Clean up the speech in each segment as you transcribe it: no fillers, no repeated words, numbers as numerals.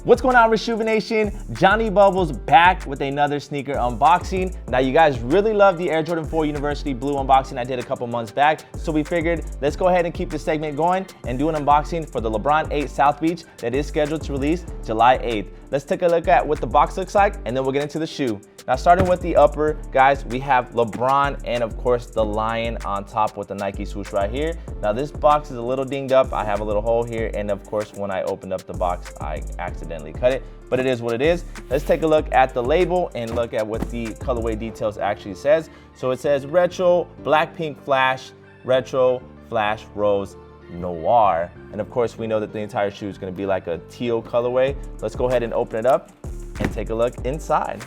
What's going on, Rejuvenation? Jonny Bubbles back with another sneaker unboxing. Now, you guys really love the Air Jordan 4 University Blue unboxing I did a couple months back, so we figured let's go ahead and keep this segment going and do an unboxing for the Lebron 8 South Beach that is scheduled to release July 8th. Let's take a look at what the box looks like, and then we'll get into the shoe. Now, starting with the upper, guys, we have LeBron and, of course, the lion on top with the Nike swoosh right here. Now, this box is a little dinged up. I have a little hole here, and, of course, when I opened up the box, I accidentally cut it, but it is what it is. Let's take a look at the label and look at what the colorway details actually says. So it says retro, black, pink, flash, retro, flash, rose, noir. And of course, we know that the entire shoe is going to be like a teal colorway. Let's go ahead and open it up and take a look inside.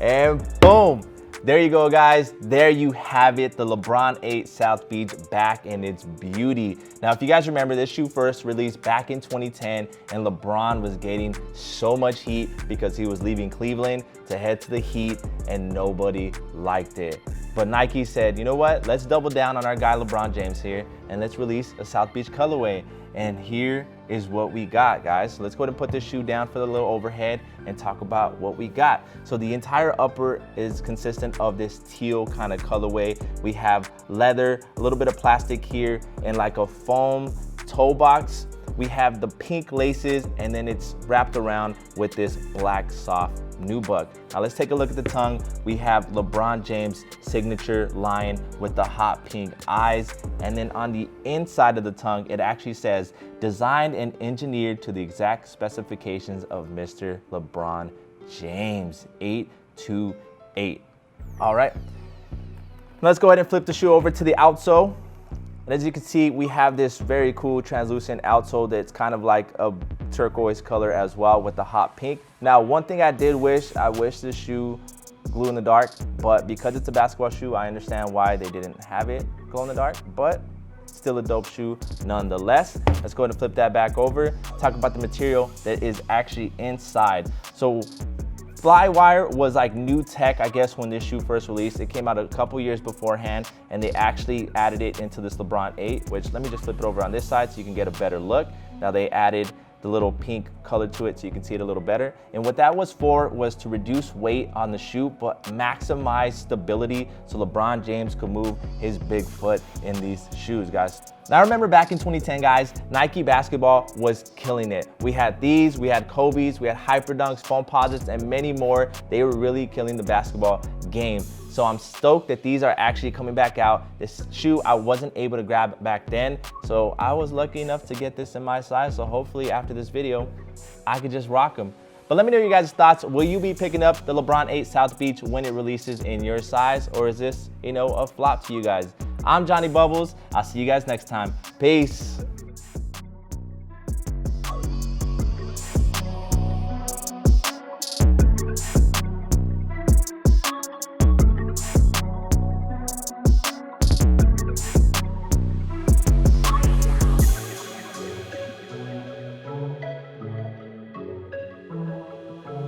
And boom, there you go, guys. There you have it, the Lebron 8 South Beach back in its beauty. Now, if you guys remember, this shoe first released back in 2010, and LeBron was getting so much heat because he was leaving Cleveland to head to the Heat, and nobody liked it. But Nike said, you know what? Let's double down on our guy LeBron James here, and let's release a South Beach colorway. And here is what we got, guys. So let's go ahead and put this shoe down for the little overhead and talk about what we got. So the entire upper is consistent of this teal kind of colorway. We have leather, a little bit of plastic here, and like a foam toe box. We have the pink laces, and then it's wrapped around with this black soft nubuck. Now let's take a look at the tongue. We have LeBron James signature lion with the hot pink eyes, and then on the inside of the tongue it actually says designed and engineered to the exact specifications of Mr. LeBron James 828. All right, let's go ahead and flip the shoe over to the outsole. And as you can see, we have this very cool translucent outsole that's kind of like a turquoise color as well with the hot pink. Now, one thing I wish this shoe glue in the dark, but because it's a basketball shoe, I understand why they didn't have it glow in the dark, but still a dope shoe nonetheless. Let's go ahead and flip that back over. Talk about the material that is actually inside. So Flywire was like new tech, I guess, when this shoe first released. It came out a couple years beforehand, and they actually added it into this LeBron 8, which let me just flip it over on this side so you can get a better look. Now they added the little pink color to it so you can see it a little better. And what that was for was to reduce weight on the shoe, but maximize stability so LeBron James could move his big foot in these shoes, guys. Now, I remember back in 2010, guys, Nike basketball was killing it. We had these, we had Kobe's, we had Hyper Dunks, Foam Posits, and many more. They were really killing the basketball game. So I'm stoked that these are actually coming back out. This shoe I wasn't able to grab back then, so I was lucky enough to get this in my size. So hopefully after this video, I could just rock them. But let me know your guys' thoughts. Will you be picking up the Lebron 8 South Beach when it releases in your size, or is this, a flop to you guys? I'm Jonny Bubbles. I'll see you guys next time. Peace.